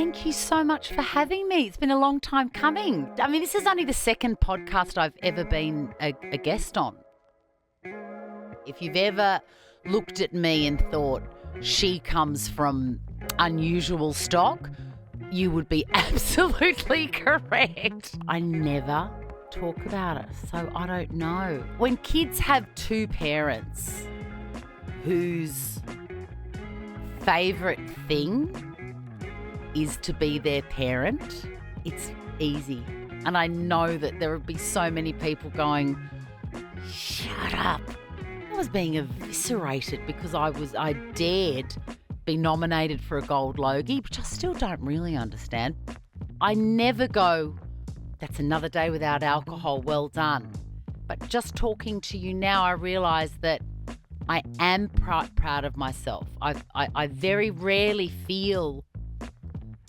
Thank you so much for having me. It's been a long time coming. I mean, this is only the second podcast I've ever been a guest on. If you've ever looked at me and thought she comes from unusual stock, you would be absolutely correct. I never talk about it, so I don't know. When kids have two parents whose favourite thing is to be their parent, it's easy. And I know that there would be so many people going, shut up. I was being eviscerated because I dared be nominated for a Gold Logie, which I still don't really understand. I never go, that's another day without alcohol, well done. But just talking to you now, I realise that I am proud of myself. I very rarely feel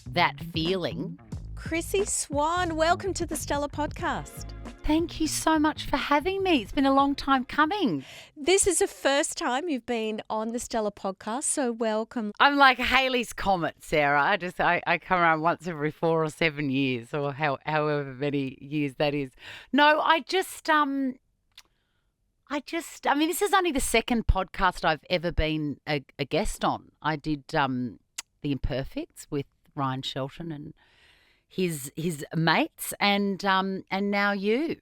that feeling. Chrissie Swan, welcome to the Stella Podcast. Thank you so much for having me. It's been a long time coming. This is the first time you've been on the Stella Podcast, so welcome. I'm like Halley's Comet, Sarah. I come around once every 4 or 7 years, or however many years that is. No, I mean, this is only the second podcast I've ever been a guest on. I did The Imperfects with Ryan Shelton and his mates, and now you.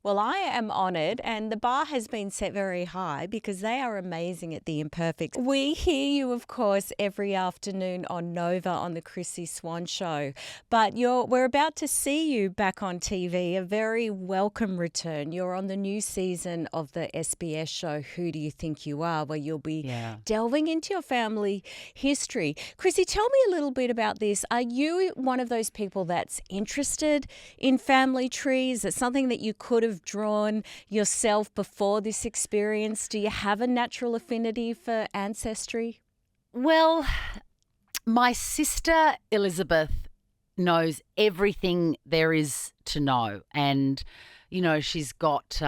Well, I am honoured, and the bar has been set very high because they are amazing at The Imperfects. We hear you, of course, every afternoon on Nova on the Chrissie Swan Show, but we're about to see you back on TV, a very welcome return. You're on the new season of the SBS show, Who Do You Think You Are, where you'll be delving into your family history. Chrissie, tell me a little bit about this. Are you one of those people that's interested in family trees? It's something that you could have drawn yourself before this experience? Do you have a natural affinity for ancestry? Well, my sister Elizabeth knows everything there is to know, and she's got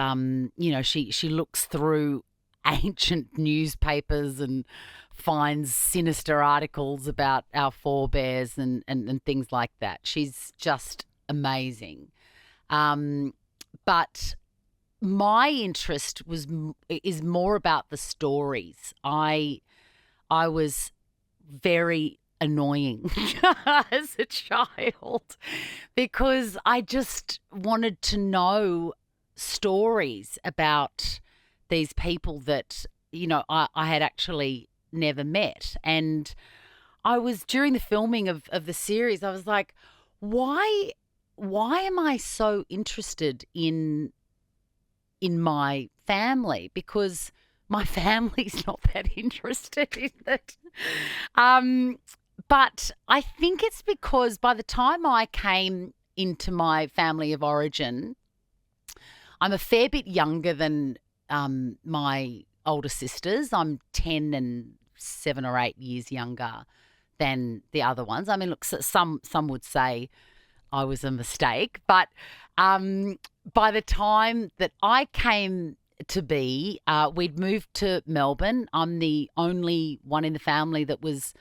she looks through ancient newspapers and finds sinister articles about our forebears and things like that. She's just amazing. But my interest is more about the stories. I was very annoying as a child because I just wanted to know stories about these people that, I had actually never met. And I was, during the filming of the series, I was like, why am I so interested in my family? Because my family's not that interested in it. But I think it's because by the time I came into my family of origin, I'm a fair bit younger than my older sisters. I'm 10 and 7 or 8 years younger than the other ones. I mean, look, some would say I was a mistake, but by the time that I came to be, we'd moved to Melbourne. I'm the only one in the family that was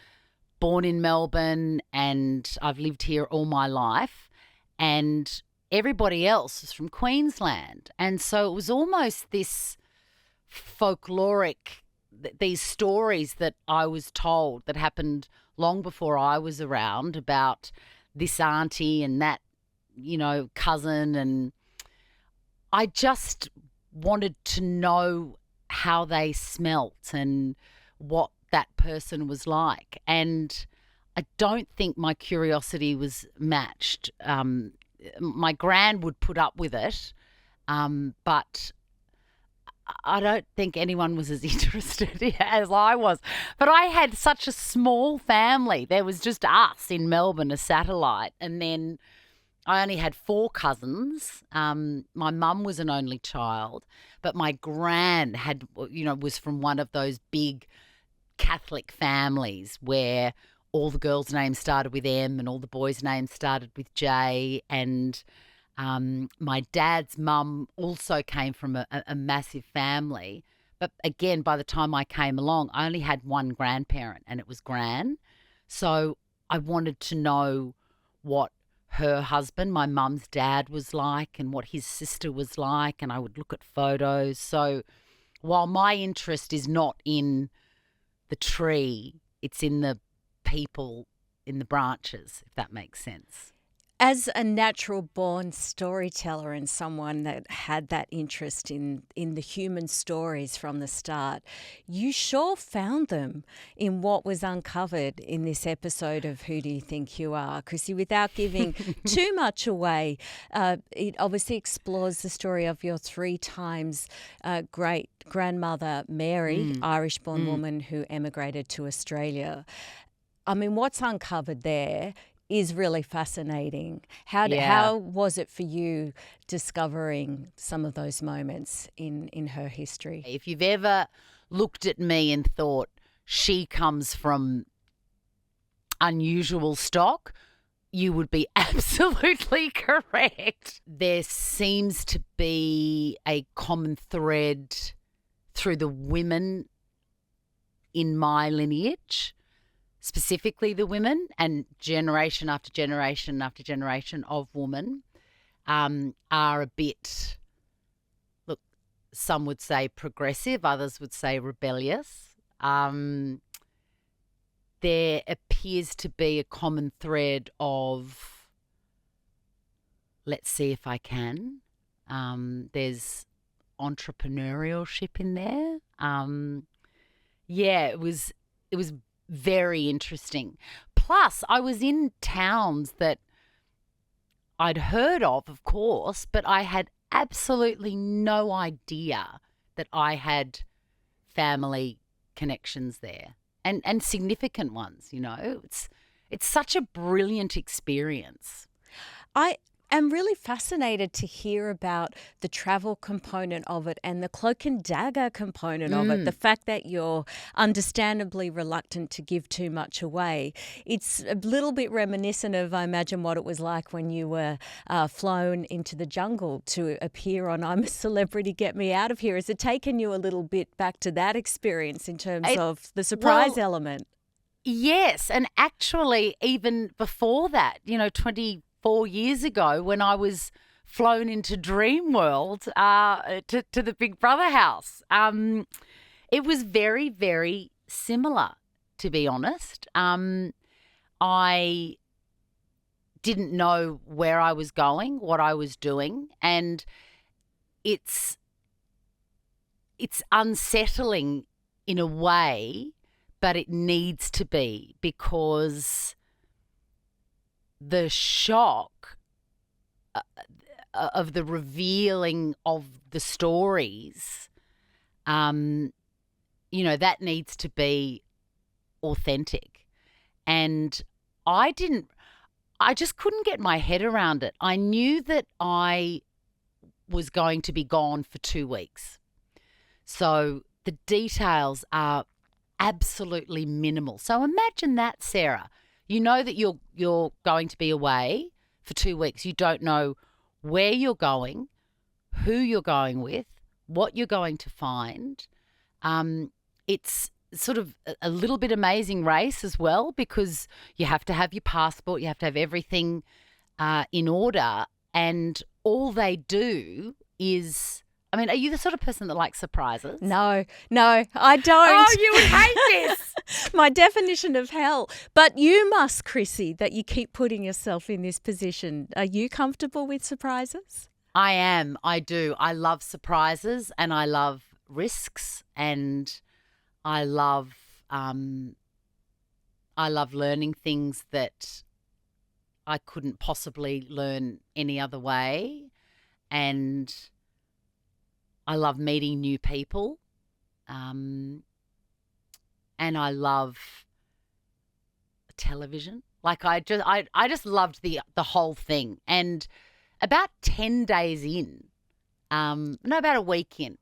born in Melbourne, and I've lived here all my life, and everybody else was from Queensland. And so it was almost this folkloric, these stories that I was told that happened long before I was around about this auntie and that, cousin. And I just wanted to know how they smelt and what that person was like. And I don't think my curiosity was matched. My gran would put up with it, but I don't think anyone was as interested as I was. But I had such a small family. There was just us in Melbourne, a satellite. And then I only had 4 cousins. My mum was an only child, but my gran was from one of those big Catholic families where all the girls' names started with M and all the boys' names started with J. And my dad's mum also came from a massive family. But again, by the time I came along, I only had one grandparent, and it was Gran. So I wanted to know what her husband, my mum's dad, was like and what his sister was like, and I would look at photos. So while my interest is not in the tree, it's in the people in the branches, if that makes sense. As a natural born storyteller and someone that had that interest in the human stories from the start, you sure found them in what was uncovered in this episode of Who Do You Think You Are? Chrissie, without giving too much away, it obviously explores the story of your 3 times great grandmother, Mary, Irish-born woman who emigrated to Australia. I mean, what's uncovered there is really fascinating. How was it for you discovering some of those moments in her history? If you've ever looked at me and thought she comes from unusual stock, you would be absolutely correct. There seems to be a common thread through the women in my lineage, specifically the women, and generation after generation after generation of women are a bit, look, some would say progressive, others would say rebellious. There appears to be a common thread of, let's see if I can. There's entrepreneurship in there. It was very interesting. Plus, I was in towns that I'd heard of course, but I had absolutely no idea that I had family connections there, and significant ones, you know. It's such a brilliant experience. I am really fascinated to hear about the travel component of it and the cloak and dagger component of it, the fact that you're understandably reluctant to give too much away. It's a little bit reminiscent of, I imagine, what it was like when you were flown into the jungle to appear on I'm a Celebrity, Get Me Out of Here. Has it taken you a little bit back to that experience in terms of the surprise element? Yes, and actually even before that, 24 years ago when I was flown into Dream World to the Big Brother house. It was very, very similar, to be honest. I didn't know where I was going, what I was doing, and it's unsettling in a way, but it needs to be, because the shock of the revealing of the stories, that needs to be authentic. And I just couldn't get my head around it. I knew that I was going to be gone for 2 weeks. So the details are absolutely minimal. So imagine that, Sarah. You know that you're going to be away for 2 weeks. You don't know where you're going, who you're going with, what you're going to find. It's sort of a little bit Amazing Race as well, because you have to have your passport, you have to have everything in order, and all they do is, are you the sort of person that likes surprises? No, I don't. Oh, you would hate this. My definition of hell. But you must, Chrissie, that you keep putting yourself in this position. Are you comfortable with surprises? I am. I do. I love surprises, and I love risks, and I love learning things that I couldn't possibly learn any other way, and I love meeting new people, and I love television. Like I just loved the whole thing. And about 10 days in, about a week in,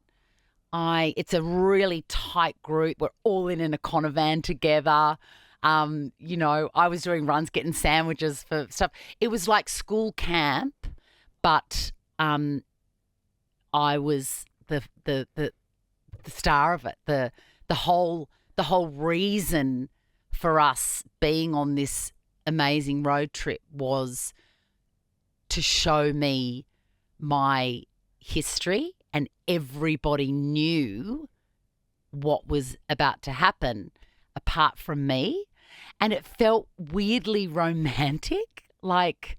it's a really tight group. We're all in a Conovan together. I was doing runs, getting sandwiches for stuff. It was like school camp, but I was the star of it. The whole reason for us being on this amazing road trip was to show me my history, and everybody knew what was about to happen apart from me. And it felt weirdly romantic. Like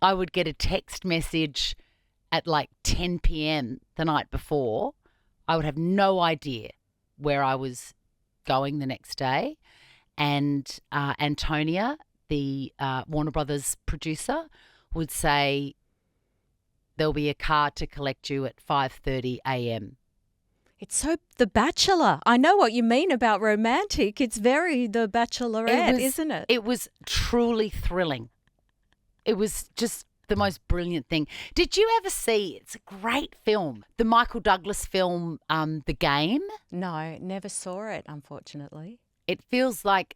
I would get a text message at like 10 p.m. the night before. I would have no idea where I was going the next day. And Antonia, the Warner Brothers producer, would say, there'll be a car to collect you at 5:30 a.m. It's so The Bachelor. I know what you mean about romantic. It's very The Bachelorette, isn't it? It was truly thrilling. It was just the most brilliant thing. Did you ever see, it's a great film, the Michael Douglas film, The Game? No, never saw it, unfortunately. It feels like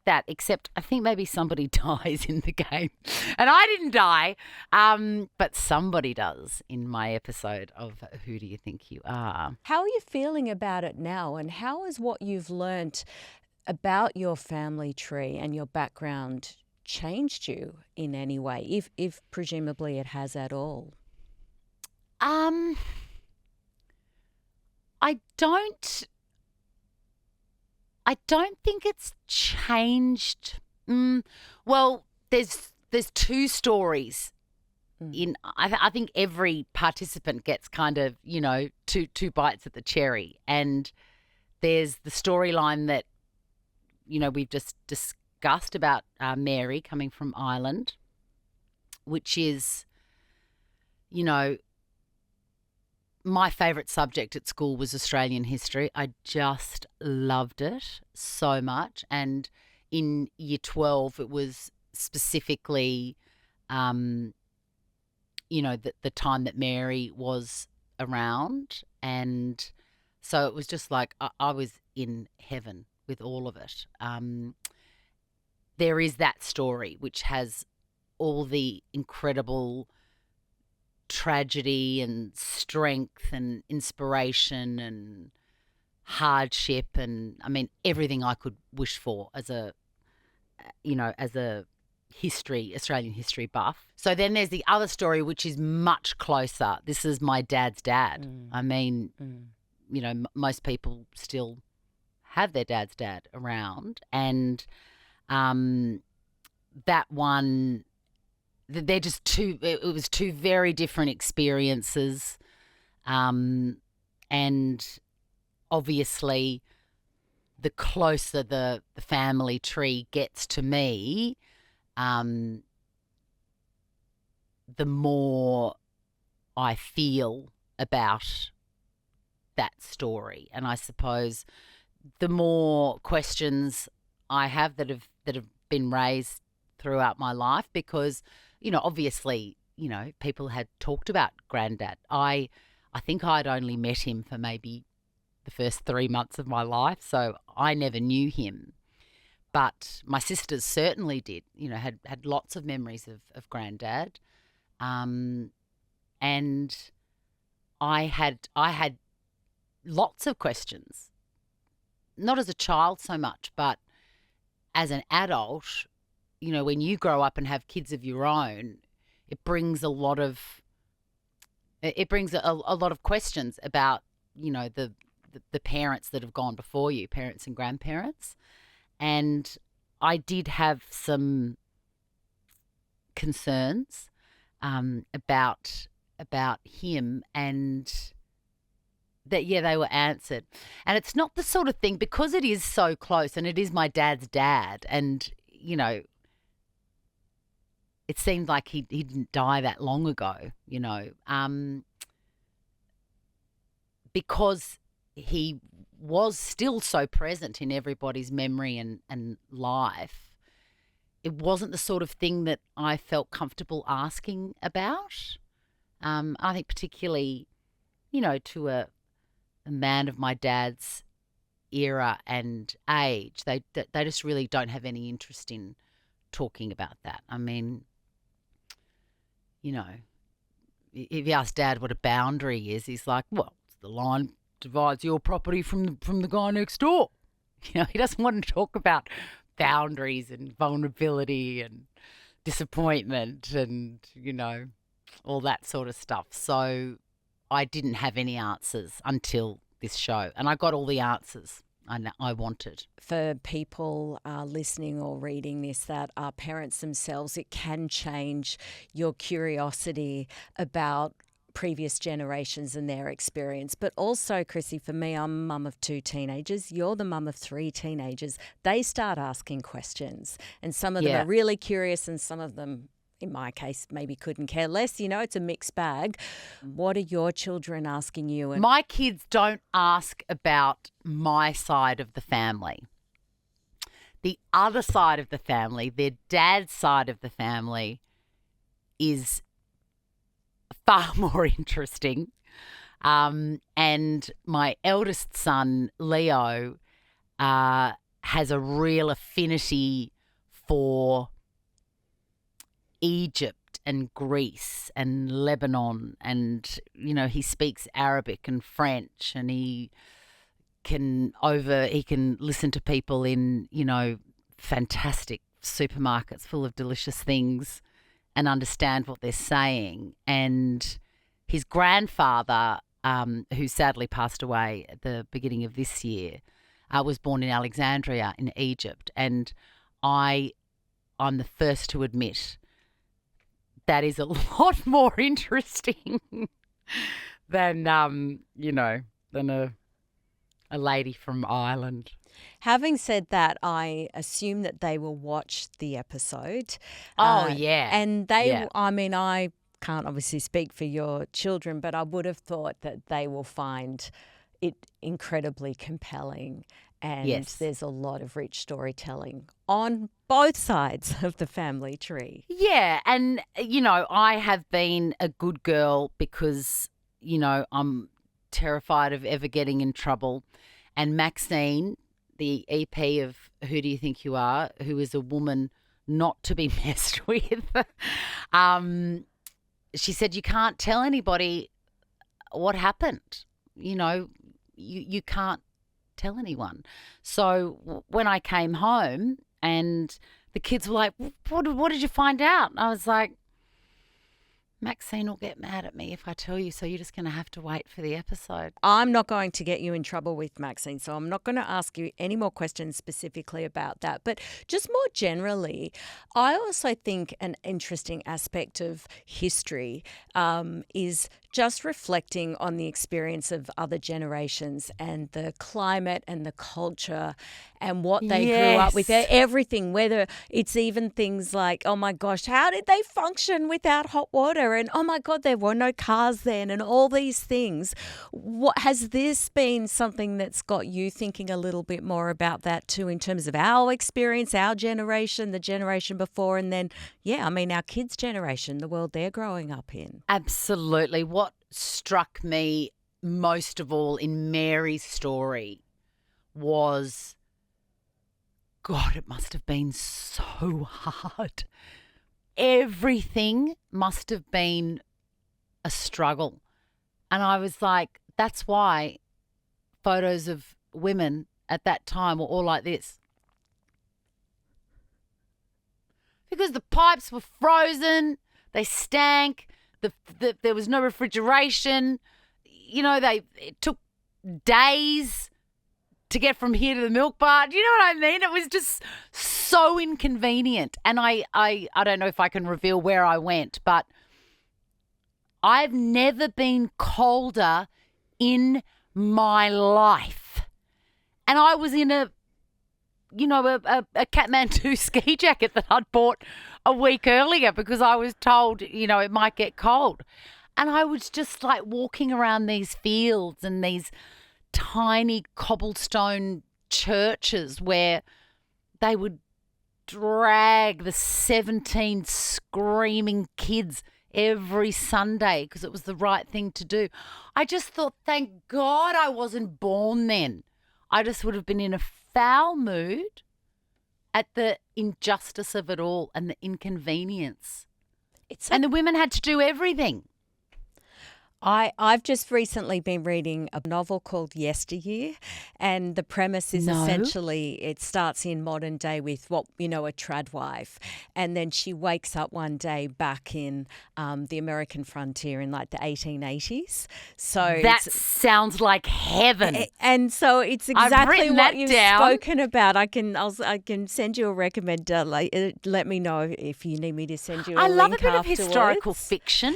that, except I think maybe somebody dies in the game. And I didn't die, but somebody does in my episode of Who Do You Think You Are? How are you feeling about it now, and how has what you've learnt about your family tree and your background changed you in any way, if presumably it has at all? I don't think it's changed. Well, there's two stories. I think every participant gets kind of, two bites at the cherry. And there's the storyline that, we've just discussed about Mary coming from Ireland, which is, my favourite subject at school was Australian history. I just loved it so much. And in year 12, it was specifically, the time that Mary was around. And so it was just like I was in heaven with all of it. There is that story which has all the incredible tragedy and strength and inspiration and hardship and everything I could wish for as a Australian history buff. So then there's the other story which is much closer. This is my dad's dad. Most people still have their dad's dad around, and that one, they're just it was two very different experiences. And obviously the closer the family tree gets to me, the more I feel about that story. And I suppose the more questions I have that have been raised throughout my life, because obviously, people had talked about Granddad. I think I'd only met him for maybe the first 3 months of my life, so I never knew him. But my sisters certainly did, had lots of memories of Granddad. And I had lots of questions, not as a child so much, but as an adult. When you grow up and have kids of your own, it brings a lot of questions about, the parents that have gone before you, parents and grandparents. And I did have some concerns about him, and that, they were answered. And it's not the sort of thing, because it is so close and it is my dad's dad, and, it seemed like he didn't die that long ago, because he was still so present in everybody's memory and life. It wasn't the sort of thing that I felt comfortable asking about. I think particularly, to a man of my dad's era and age, they just really don't have any interest in talking about that. If you ask Dad what a boundary is, he's like, well, it's the line divides your property from the guy next door. He doesn't want to talk about boundaries and vulnerability and disappointment and, all that sort of stuff. So I didn't have any answers until this show, and I got all the answers I wanted. For people listening or reading this that are parents themselves, it can change your curiosity about previous generations and their experience. But also, Chrissie, for me, I'm a mum of 2 teenagers. You're the mum of 3 teenagers. They start asking questions, and some of them are really curious, and some of them, in my case, maybe couldn't care less. It's a mixed bag. What are your children asking you? My kids don't ask about my side of the family. The other side of the family, their dad's side of the family, is far more interesting. And my eldest son, Leo, has a real affinity for Egypt and Greece and Lebanon, and he speaks Arabic and French, and he can listen to people in fantastic supermarkets full of delicious things and understand what they're saying. And his grandfather, who sadly passed away at the beginning of this year, was born in Alexandria in Egypt, and I'm the first to admit that is a lot more interesting than a lady from Ireland. Having said that, I assume that they will watch the episode. Oh, yeah. And I can't obviously speak for your children, but I would have thought that they will find it incredibly compelling. And there's a lot of rich storytelling on both sides of the family tree. Yeah, and, I have been a good girl because, I'm terrified of ever getting in trouble. And Maxine, the EP of Who Do You Think You Are, who is a woman not to be messed with, she said, you can't tell anybody what happened. You can't tell anyone. So when I came home and the kids were like, what did you find out? And I was like, Maxine will get mad at me if I tell you, so you're just going to have to wait for the episode. I'm not going to get you in trouble with Maxine, so I'm not going to ask you any more questions specifically about that. But just more generally, I also think an interesting aspect of history is just reflecting on the experience of other generations and the climate and the culture and what they grew up with, everything, whether it's even things like, oh my gosh, how did they function without hot water? And oh my God, there were no cars then, and all these things. Has this been something that's got you thinking a little bit more about that too, in terms of our experience, our generation, the generation before, and then, our kids' generation, the world they're growing up in? Absolutely. What struck me most of all in Mary's story was, God, it must have been so hard. Everything must have been a struggle. And I was like, that's why photos of women at that time were all like this. Because the pipes were frozen, they stank, there was no refrigeration. It took days to get from here to the milk bar. Do you know what I mean? It was just so inconvenient. And I don't know if I can reveal where I went, but I've never been colder in my life. And I was in a Kathmandu ski jacket that I'd bought a week earlier because I was told, it might get cold. And I was just like walking around these fields and these tiny cobblestone churches where they would drag the 17 screaming kids every Sunday because it was the right thing to do. I just thought, thank God I wasn't born then. I just would have been in a foul mood at the injustice of it all and the inconvenience. And the women had to do everything. I've just recently been reading a novel called Yesteryear, and the premise is No. essentially it starts in modern day with a tradwife, and then she wakes up one day back in the American frontier in like the 1880s. So That sounds like heaven. and so it's I've exactly written what that you've down. spoken about. I can send you a recommend. Let me know if you need me to send you a I link love a bit of afterwards. historical fiction.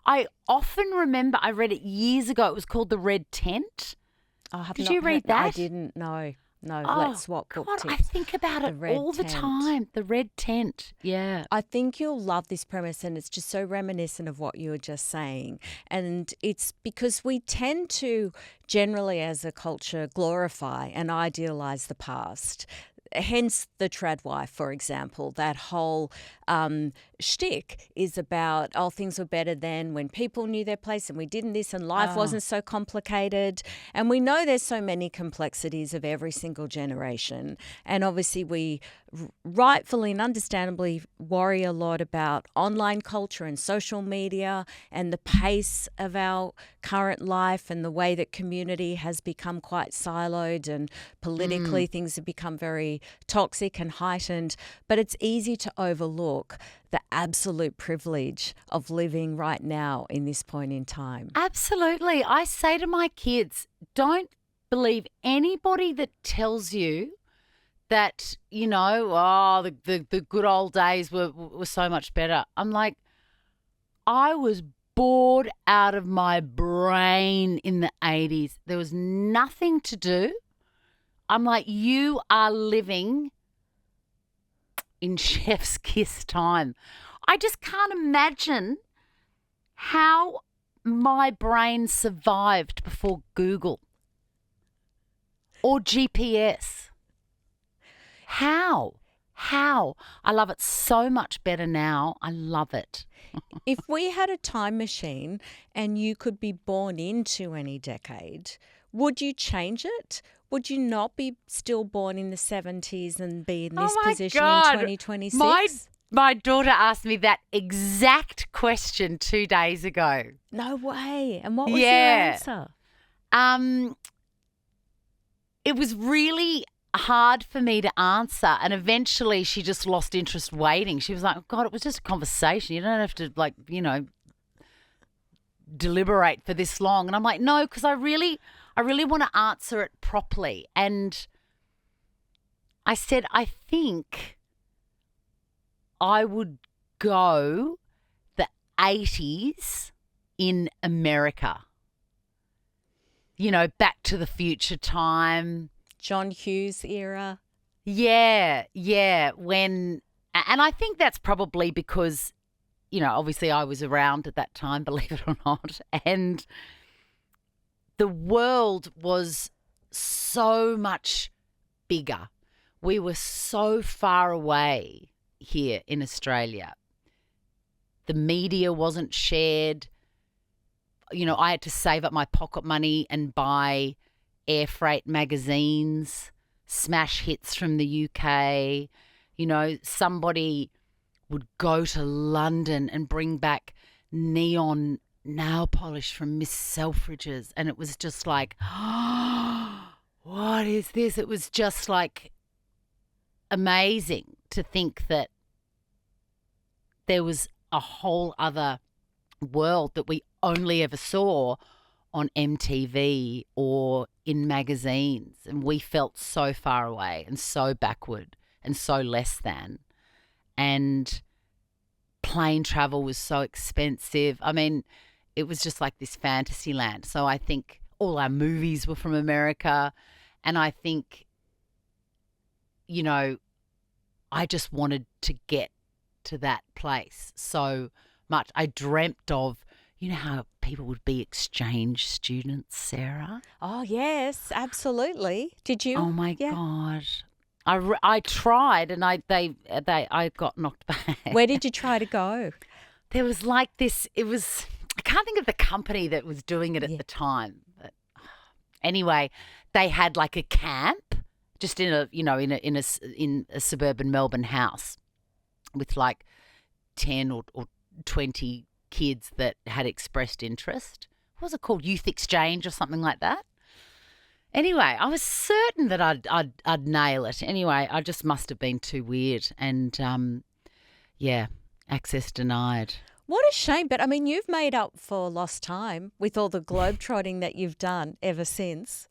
I often remember I read it years ago. It was called The Red Tent. Did you read that? I didn't know. No, Oh, let's swap book God, I tips. think about The it Red all the Tent. time. The Red Tent. Yeah. I think you'll love this premise, and it's just so reminiscent of what you were just saying. And it's because we tend to generally as a culture glorify and idealize the past. Hence the tradwife, for example. That whole shtick is about, things were better then when people knew their place and we didn't this and life wasn't so complicated. And we know there's so many complexities of every single generation. And obviously we rightfully and understandably worry a lot about online culture and social media and the pace of our current life and the way that community has become quite siloed and politically things have become very toxic and heightened. But it's easy to overlook the absolute privilege of living right now in this point in time. Absolutely. I say to my kids, don't believe anybody that tells you that, the good old days were so much better. I'm like, I was bored out of my brain in the 80s. There was nothing to do. I'm like, you are living in chef's kiss time. I just can't imagine how my brain survived before Google or GPS. How? I love it so much better now. I love it. If we had a time machine and you could be born into any decade, would you change it? Would you not be still born in the 70s and be in this position in 2026? My daughter asked me that exact question 2 days ago. No way. And what was your answer? It was really hard for me to answer, and eventually she just lost interest waiting. She was like, oh, God, it was just a conversation. You don't have to, deliberate for this long. And I'm like, no, because I really want to answer it properly. And I said, I think I would go the 80s in America. Back to the Future time. John Hughes era. Yeah. And I think that's probably because, obviously I was around at that time, believe it or not. And the world was so much bigger. We were so far away here in Australia. The media wasn't shared. I had to save up my pocket money and buy air freight magazines, smash hits from the UK. Somebody would go to London and bring back neon nail polish from Miss Selfridge's, and it was just like, what is this? It was just like amazing to think that there was a whole other world that we only ever saw on MTV or in magazines, and we felt so far away and so backward and so less than. And plane travel was so expensive. I mean, it was just like this fantasy land. So I think all our movies were from America, and I think, I just wanted to get to that place so much. I dreamt of, how people would be exchange students, Sarah? Oh, yes, absolutely. Did you? Oh, my God. I tried, and I got knocked back. Where did you try to go? There was like this, I can't think of the company that was doing it at the time. But anyway, they had like a camp just in a suburban Melbourne house with like 10 or 20 kids that had expressed interest. What was it called? Youth Exchange or something like that. Anyway, I was certain that I'd nail it. Anyway, I just must have been too weird, and access denied. What a shame. But I mean, you've made up for lost time with all the globetrotting that you've done ever since.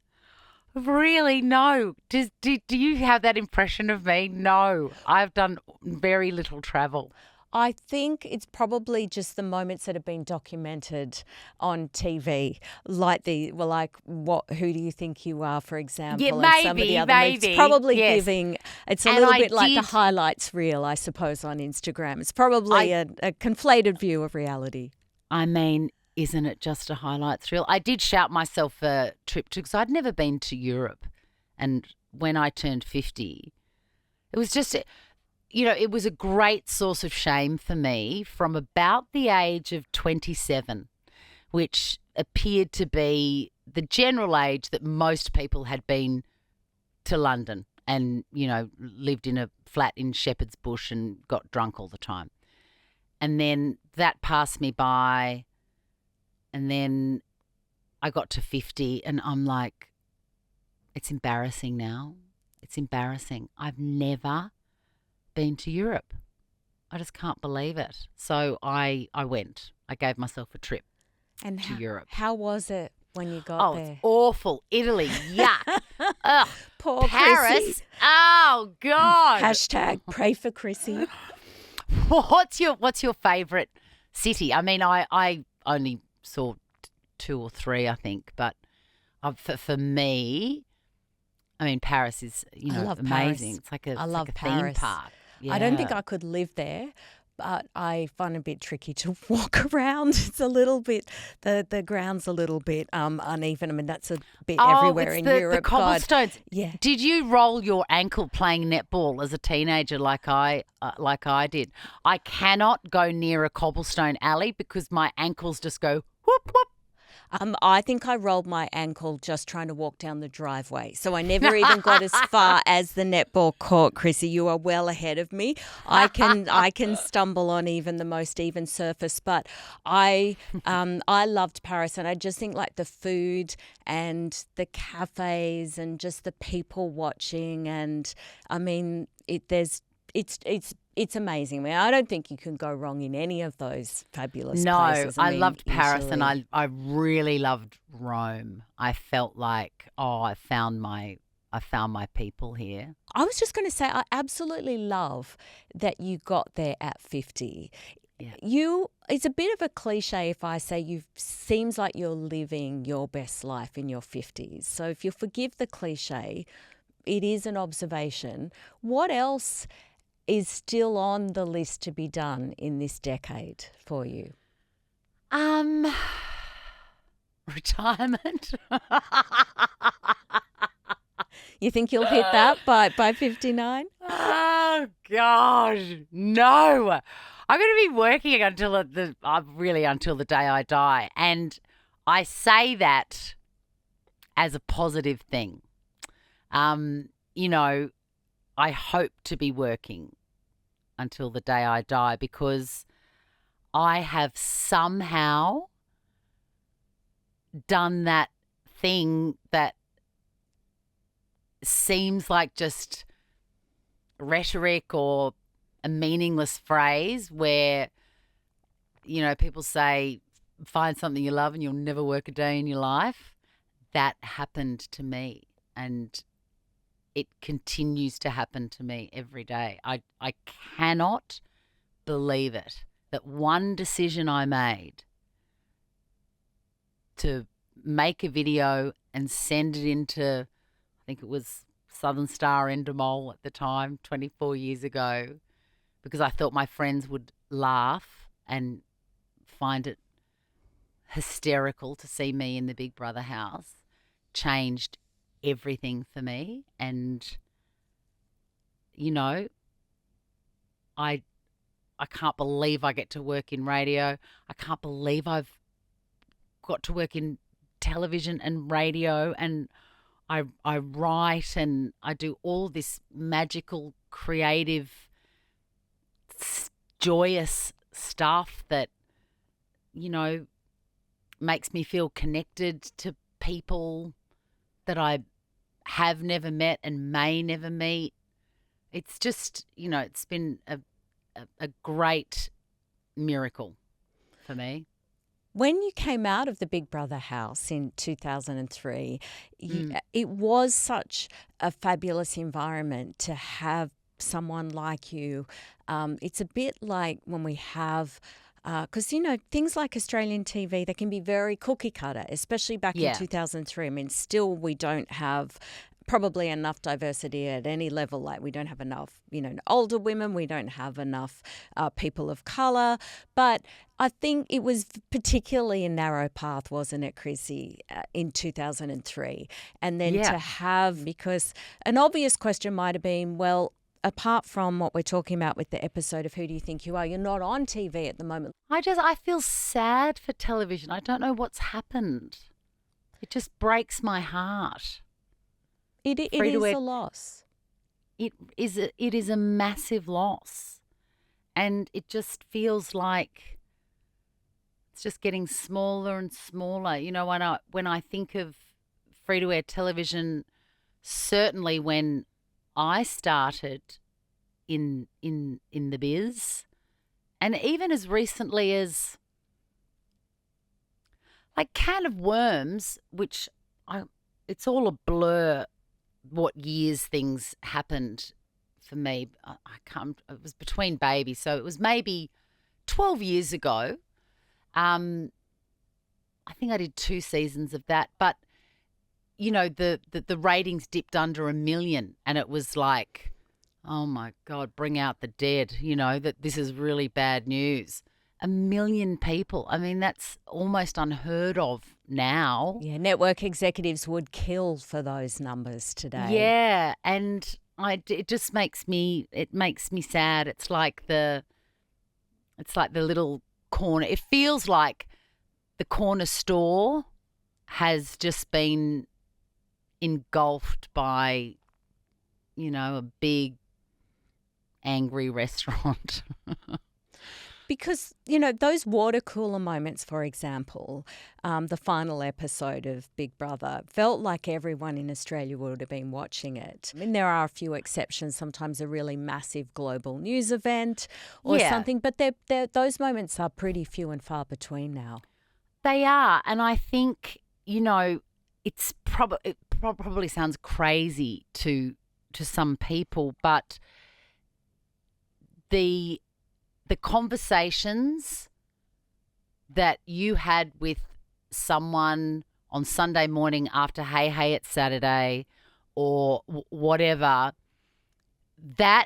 Really? No. Do you have that impression of me? No. I've done very little travel. I think it's probably just the moments that have been documented on TV, like who do you think you are, for example, Yeah, and some of the other movies. Probably yes. giving, it's a And little I bit like the did- highlights reel, I suppose, on Instagram. It's probably a conflated view of reality. I mean, isn't it just a highlights reel? I did shout myself a trip to, because I'd never been to Europe, and when I turned 50, it was just, it was a great source of shame for me from about the age of 27, which appeared to be the general age that most people had been to London and, lived in a flat in Shepherd's Bush and got drunk all the time. And then that passed me by, and then I got to 50 and I'm like, it's embarrassing now. It's embarrassing. I've never been to Europe. I just can't believe it. So I went. I gave myself a trip to Europe. How was it when you got there? It's awful. Italy, yuck. Ugh. Poor Paris. Chrissie. Oh God. Hashtag pray for Chrissie. What's your favourite city? I mean, I only saw 2 or 3, I think, but for me, I mean, Paris is I love amazing. Paris. It's like a, I love theme Paris. park. Yeah. I don't think I could live there, but I find it a bit tricky to walk around. It's a little bit, the ground's a little bit uneven. I mean, that's a bit everywhere in Europe. The cobblestones. God. Yeah. Did you roll your ankle playing netball as a teenager like I did? I cannot go near a cobblestone alley because my ankles just go whoop whoop. I think I rolled my ankle just trying to walk down the driveway. So I never even got as far as the netball court, Chrissie. You are well ahead of me. I can stumble on even the most even surface. But I loved Paris, and I just think like the food and the cafes and just the people watching, and I mean it's amazing. I mean, I don't think you can go wrong in any of those fabulous places. No, I loved Paris, Italy. and I really loved Rome. I felt like, I found my people here. I was just going to say, I absolutely love that you got there at 50. Yeah. It's a bit of a cliche if I say seems like you're living your best life in your 50s. So if you forgive the cliche, it is an observation. What else is still on the list to be done in this decade for you? Retirement. You think you'll hit that by 59? Oh gosh, no! I'm going to be working until the day I die, and I say that as a positive thing. I hope to be working until the day I die because I have somehow done that thing that seems like just rhetoric or a meaningless phrase where, people say, find something you love and you'll never work a day in your life. That happened to me, and it continues to happen to me every day. I cannot believe it, that one decision I made to make a video and send it into, I think it was Southern Star Endemol at the time, 24 years ago, because I thought my friends would laugh and find it hysterical to see me in the Big Brother house, changed everything for me. And I can't believe I get to work in radio. I can't believe I've got to work in television and radio, and I write and I do all this magical, creative, joyous stuff that makes me feel connected to people that I have never met and may never meet. It's just, it's been a great miracle for me. When you came out of the Big Brother house in 2003, it was such a fabulous environment to have someone like you. It's a bit like when we have, because, things like Australian TV, they can be very cookie cutter, especially back in 2003. I mean, still we don't have probably enough diversity at any level. Like we don't have enough, older women. We don't have enough people of colour. But I think it was particularly a narrow path, wasn't it, Chrissie, in 2003? And then to have, because an obvious question might have been, well, apart from what we're talking about with the episode of Who Do You Think You Are, you're not on TV at the moment. I feel sad for television. I don't know what's happened. It just breaks my heart. It is a loss. It is a massive loss. And it just feels like it's just getting smaller and smaller. When I think of free-to-air television, certainly when I started in the biz, and even as recently as like Can of Worms, which it's all a blur what years things happened for me. It was between babies, so it was maybe 12 years ago. I think I did 2 seasons of that, but the ratings dipped under 1 million, and it was like, oh my God, bring out the dead, that this is really bad news. 1 million people. I mean, that's almost unheard of now. Yeah, network executives would kill for those numbers today. Yeah, and it just makes me sad. It's like the little corner. It feels like the corner store has just been engulfed by, a big angry restaurant. Because, those water cooler moments, for example, the final episode of Big Brother felt like everyone in Australia would have been watching it. I mean, there are a few exceptions, sometimes a really massive global news event or something, but those moments are pretty few and far between now. They are, and I think, it probably sounds crazy to some people, but the conversations that you had with someone on Sunday morning after Hey It's Saturday or whatever, that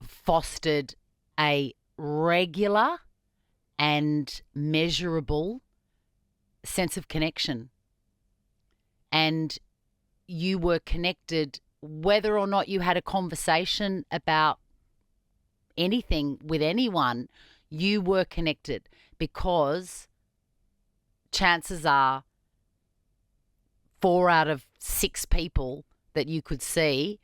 fostered a regular and measurable sense of connection. And you were connected whether or not you had a conversation about anything with anyone, you were connected, because chances are 4 out of 6 people that you could see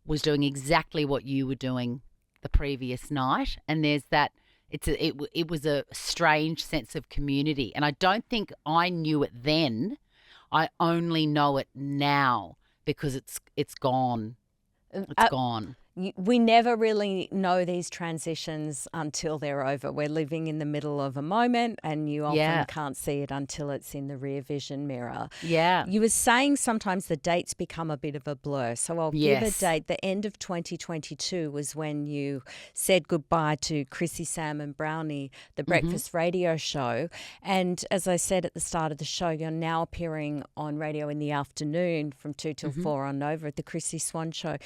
was doing exactly what you were doing the previous night. And there's that, it was a strange sense of community. And I don't think I knew it then. I only know it now because it's gone. It's gone. We never really know these transitions until they're over. We're living in the middle of a moment, and you often can't see it until it's in the rear vision mirror. Yeah. You were saying sometimes the dates become a bit of a blur. So I'll give a date. The end of 2022 was when you said goodbye to Chrissie, Sam and Brownie, the breakfast radio show. And as I said at the start of the show, you're now appearing on radio in the afternoon from 2 till 4 on Nova at the Chrissie Swan show.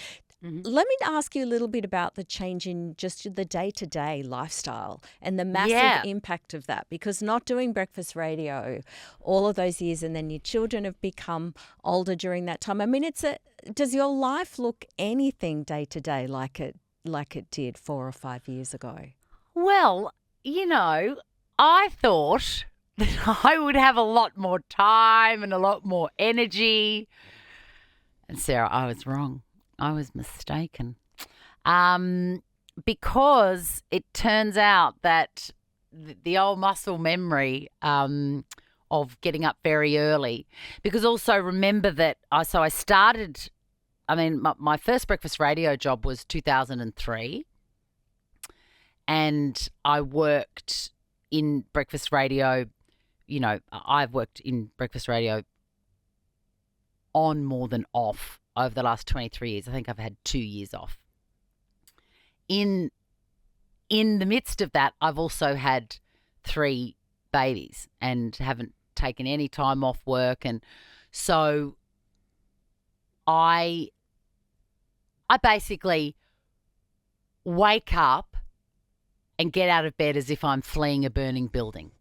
Let me ask you a little bit about the change in just the day-to-day lifestyle and the massive impact of that, because not doing breakfast radio all of those years and then your children have become older during that time. I mean, does your life look anything day-to-day like it did 4 or 5 years ago? Well, I thought that I would have a lot more time and a lot more energy. And Sarah, I was wrong. I was mistaken, because it turns out that the old muscle memory of getting up very early, because also remember that I started. I mean, my first breakfast radio job was 2003, and I worked in breakfast radio. You know, I've worked in breakfast radio on more than off over the last 23 years. I think I've had 2 years off. In the midst of that, I've also had 3 babies and haven't taken any time off work. And so I basically wake up and get out of bed as if I'm fleeing a burning building.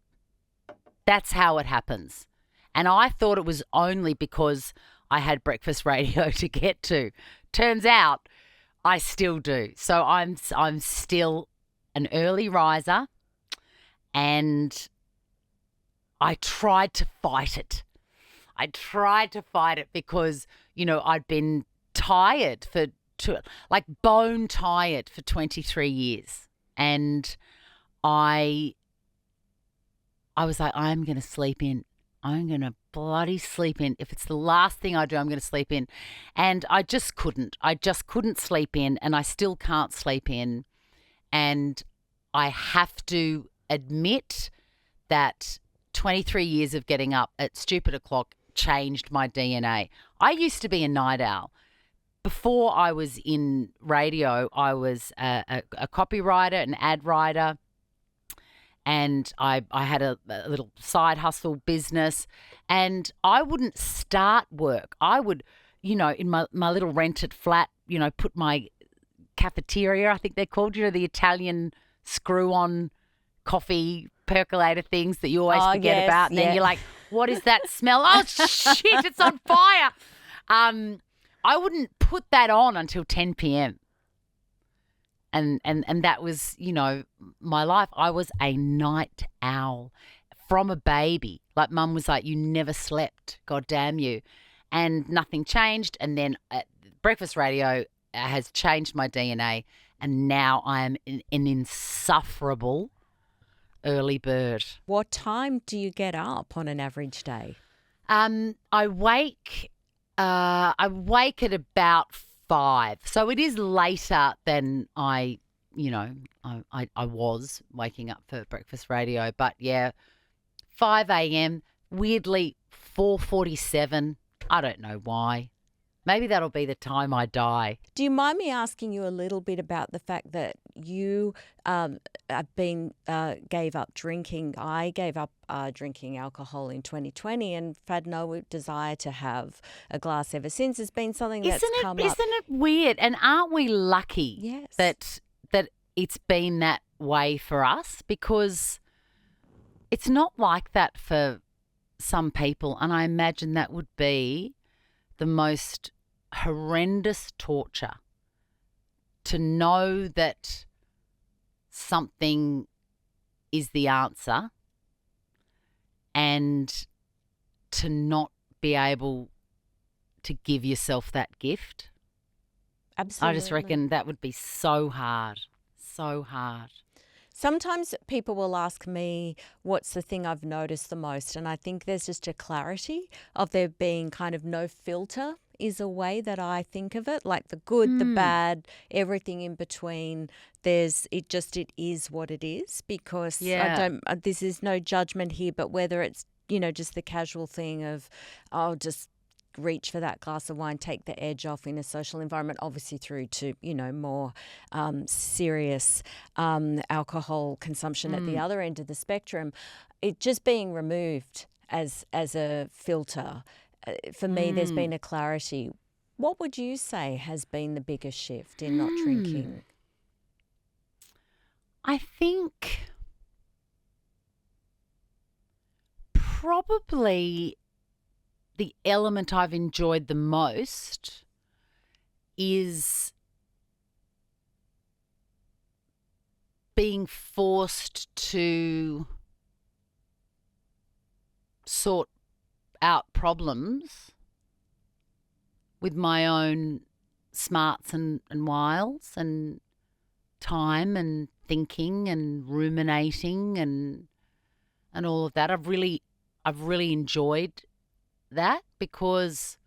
That's how it happens. And I thought it was only because I had breakfast radio to get to. Turns out I still do. So I'm still an early riser, and I tried to fight it. Because, you know, I'd been tired bone tired for 23 years. And I was like, I'm going to sleep in. I'm going to bloody sleep in. If it's the last thing I do, I'm going to sleep in. And I just couldn't. I just couldn't sleep in, and I still can't sleep in. And I have to admit that 23 years of getting up at stupid o'clock changed my DNA. I used to be a night owl. Before I was in radio, I was a copywriter, an ad writer, and I had a little side hustle business, and I wouldn't start work. I would, you know, in my little rented flat, you know, put my cafeteria, I think they're called, you know, the Italian screw-on coffee percolator things that you always forget about. And then you're like, what is that smell? Oh, shit, it's on fire. I wouldn't put that on until 10 p.m. And that was, you know, my life. I was a night owl from a baby. Like, Mum was like, you never slept, God damn you. And nothing changed. And then breakfast radio has changed my DNA. And now I am an insufferable early bird. What time do you get up on an average day? I wake at about 5. So it is later than I was waking up for breakfast radio. But yeah, 5 a.m., weirdly 4:47. I don't know why. Maybe that'll be the time I die. Do you mind me asking you a little bit about the fact that you gave up drinking? I gave up drinking alcohol in 2020 and had no desire to have a glass ever since. It's been something that's come up. Isn't it weird? And aren't we lucky Yes. that it's been that way for us? Because it's not like that for some people, and I imagine that would be the most horrendous torture, to know that something is the answer and to not be able to give yourself that gift. Absolutely. I just reckon that would be so hard, so hard. Sometimes people will ask me what's the thing I've noticed the most, and I think there's just a clarity of there being kind of no filter is a way that I think of it, like the good, the bad, everything in between. It is what it is, because this is no judgment here, but whether it's, you know, just the casual thing of, I'll just reach for that glass of wine, take the edge off in a social environment, obviously through to, you know, more serious alcohol consumption at the other end of the spectrum. It just being removed as a filter. For me, there's been a clarity. What would you say has been the biggest shift in not drinking? I think probably the element I've enjoyed the most is being forced to sort out problems with my own smarts and wiles and time and thinking and ruminating and all of that. I've really enjoyed that, because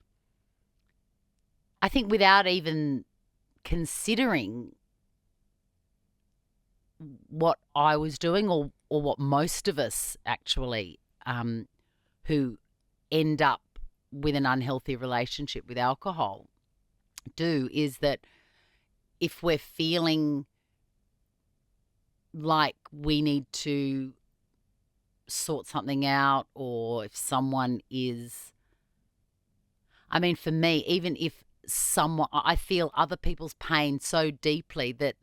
I think without even considering what I was doing, or what most of us actually who end up with an unhealthy relationship with alcohol do, is that if we're feeling like we need to sort something out, or if someone is, I mean, for me, even if someone, I feel other people's pain so deeply that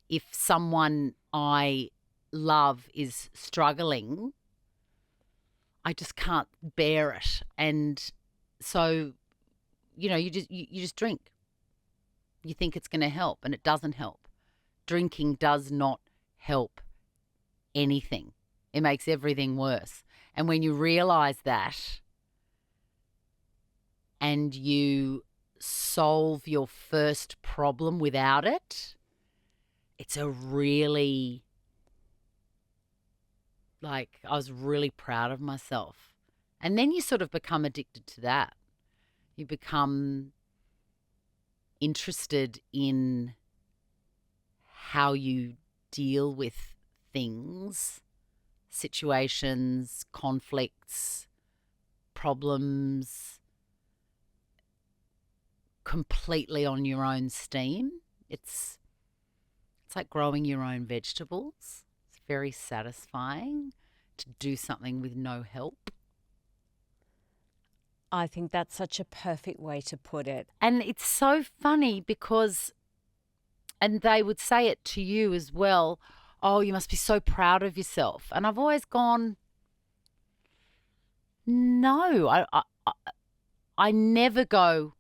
if someone I love is struggling, I just can't bear it. And so, you just drink. You think it's going to help, and it doesn't help. Drinking does not help anything. It makes everything worse. And when you realize that, and you solve your first problem without it, it's a really, I was really proud of myself. And then you sort of become addicted to that. You become interested in how you deal with things, situations, conflicts, problems, completely on your own steam. It's like growing your own vegetables. It's very satisfying to do something with no help. I think that's such a perfect way to put it. And it's so funny because, and they would say it to you as well, oh, you must be so proud of yourself. And I've always gone, no, I never go,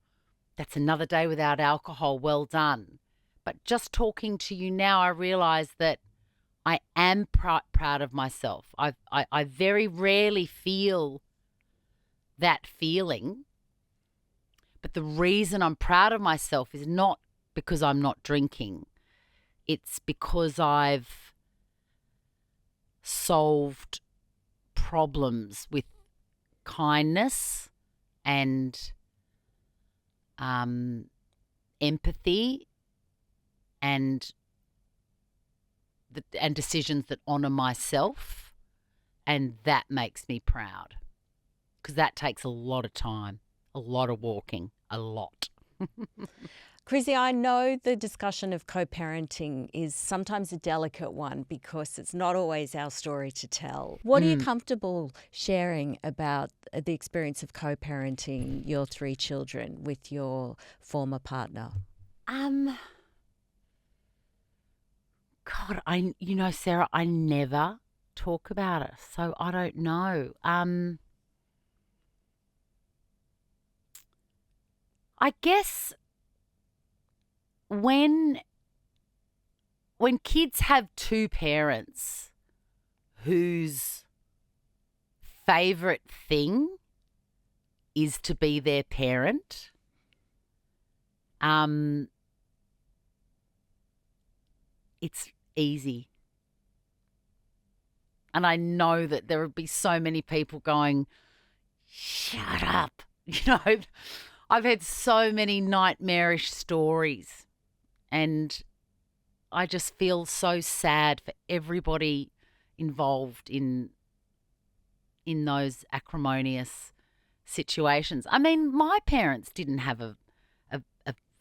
that's another day without alcohol, well done. But just talking to you now, I realise that I am proud of myself. I very rarely feel that feeling. But the reason I'm proud of myself is not because I'm not drinking. It's because I've solved problems with kindness and empathy and decisions that honour myself, and that makes me proud, because that takes a lot of time, a lot of walking, a lot. Chrissie, I know the discussion of co-parenting is sometimes a delicate one because it's not always our story to tell. What are you comfortable sharing about the experience of co-parenting your 3 children with your former partner? God, Sarah, I never talk about it, so I don't know. I guess when kids have 2 parents whose favourite thing is to be their parent, it's easy. And I know that there would be so many people going, shut up. I've had so many nightmarish stories, and I just feel so sad for everybody involved in those acrimonious situations. I mean, my parents didn't have a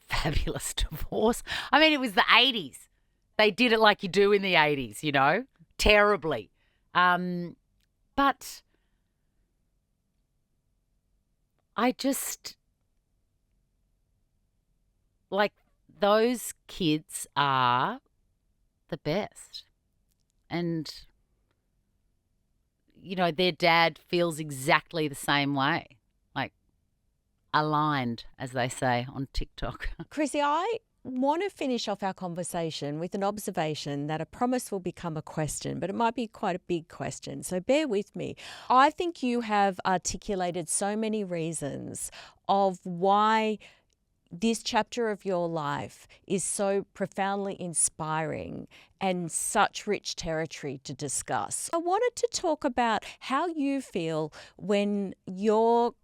fabulous divorce. I mean, it was the 80s. They did it like you do in the 80s, terribly. But I just, those kids are the best. And, their dad feels exactly the same way, aligned, as they say on TikTok. Chrissie, I want to finish off our conversation with an observation that I promise will become a question, but it might be quite a big question, so bear with me. I think you have articulated so many reasons of why this chapter of your life is so profoundly inspiring and such rich territory to discuss. I wanted to talk about how you feel when your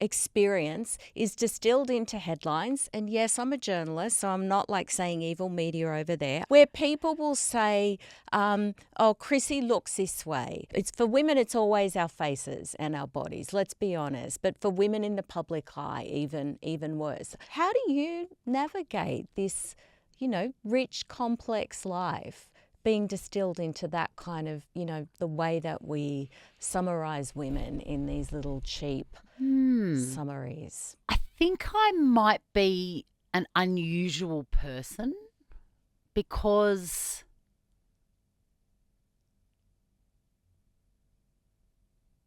experience is distilled into headlines. And yes, I'm a journalist, so I'm not like saying evil media over there, where people will say, oh, Chrissie looks this way. It's for women, it's always our faces and our bodies, let's be honest. But for women in the public eye, even worse. How do you navigate this, rich, complex life being distilled into that kind of, the way that we summarize women in these little cheap summaries? I think I might be an unusual person because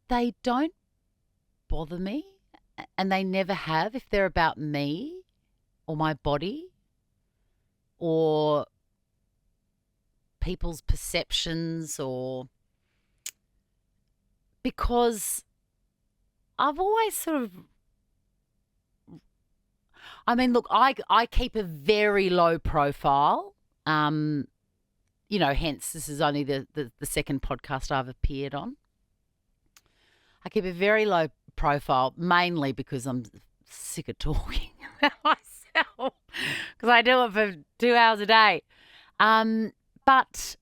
they don't bother me, and they never have if they're about me or my body or people's perceptions, or because I've always sort of, look, I keep a very low profile, hence this is only the second podcast I've appeared on. I keep a very low profile, mainly because I'm sick of talking about myself, because I do it for 2 hours a day. But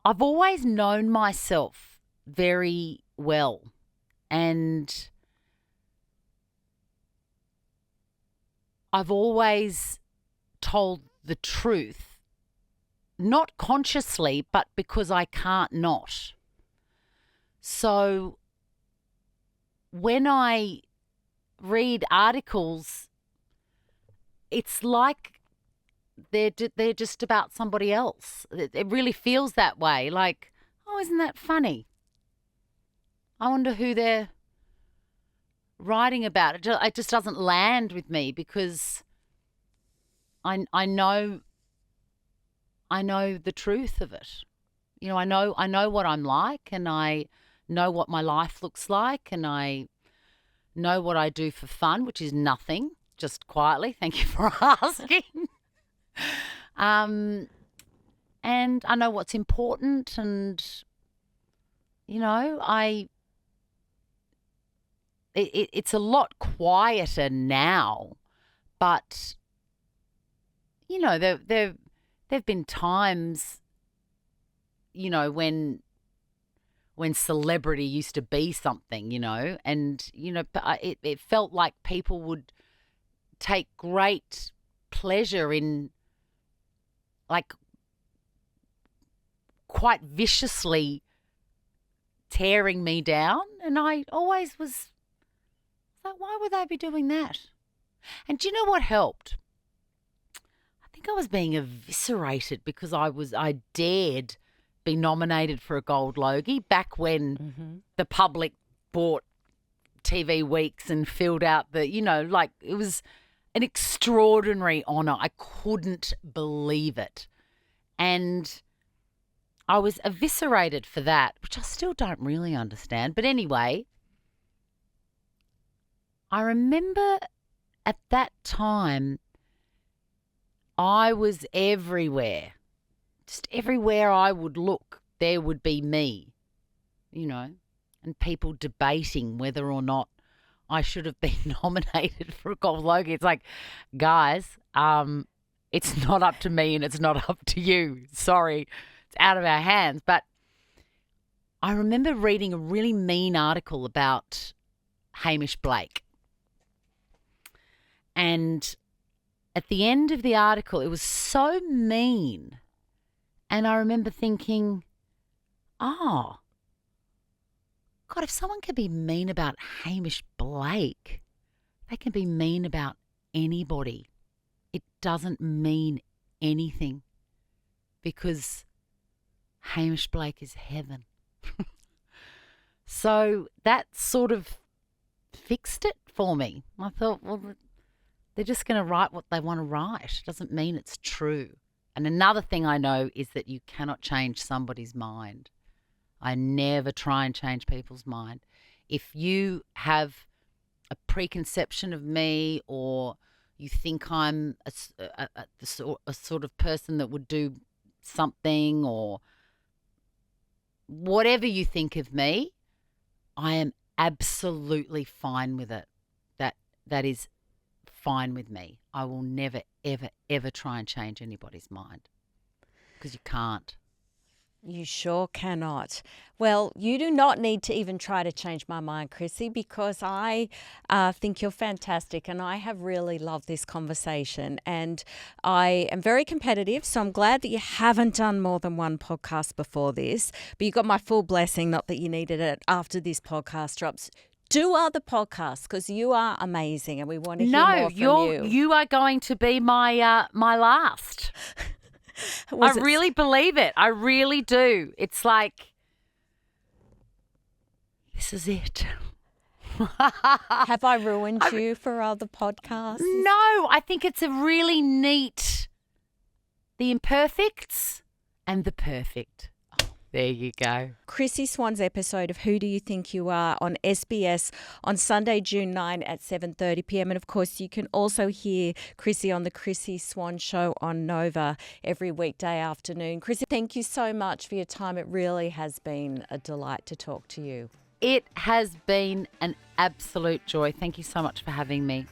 I've always known myself very well, and I've always told the truth, not consciously, but because I can't not. So when I read articles, it's like they're just about somebody else. It really feels that way. Like, oh, isn't that funny? I wonder who they're writing about. It just doesn't land with me because I know the truth of it. I know what I'm like, and I know what my life looks like, and I know what I do for fun, which is nothing, just quietly. Thank you for asking. And I know what's important, and it's a lot quieter now, but there've been times when celebrity used to be something, and but it felt like people would take great pleasure in, like, quite viciously tearing me down, and I always was like, why would they be doing that? And do you know what helped? I think I was being eviscerated because I dared be nominated for a Gold Logie back when the public bought TV weeks and filled out the, it was an extraordinary honour. I couldn't believe it. And I was eviscerated for that, which I still don't really understand. But anyway, I remember at that time I was everywhere. Just everywhere I would look, there would be me, and people debating whether or not I should have been nominated for a Gold Logie. It's like, guys, it's not up to me and it's not up to you. Sorry, it's out of our hands. But I remember reading a really mean article about Hamish Blake. And at the end of the article, it was so mean. And I remember thinking, oh, God, if someone can be mean about Hamish Blake, they can be mean about anybody. It doesn't mean anything because Hamish Blake is heaven. So that sort of fixed it for me. I thought, well, they're just going to write what they want to write. It doesn't mean it's true. And another thing I know is that you cannot change somebody's mind. I never try and change people's mind. If you have a preconception of me or you think I'm a sort of person that would do something, or whatever you think of me, I am absolutely fine with it. That is fine with me. I will never, ever, ever try and change anybody's mind, because you can't. You sure cannot. Well, you do not need to even try to change my mind, Chrissie, because I think you're fantastic and I have really loved this conversation. And I am very competitive, so I'm glad that you haven't done more than one podcast before this. But you got my full blessing, not that you needed it after this podcast drops. Do other podcasts, because you are amazing and we want to hear more from you. You are going to be my my last. I really believe it. I really do. It's like, this is it. Have I ruined you for other podcasts? No, I think it's a really neat, the imperfects and the perfect. There you go. Chrissie Swan's episode of Who Do You Think You Are on SBS on Sunday, June 9 at 7:30 p.m. And of course, you can also hear Chrissie on the Chrissie Swan Show on Nova every weekday afternoon. Chrissie, thank you so much for your time. It really has been a delight to talk to you. It has been an absolute joy. Thank you so much for having me.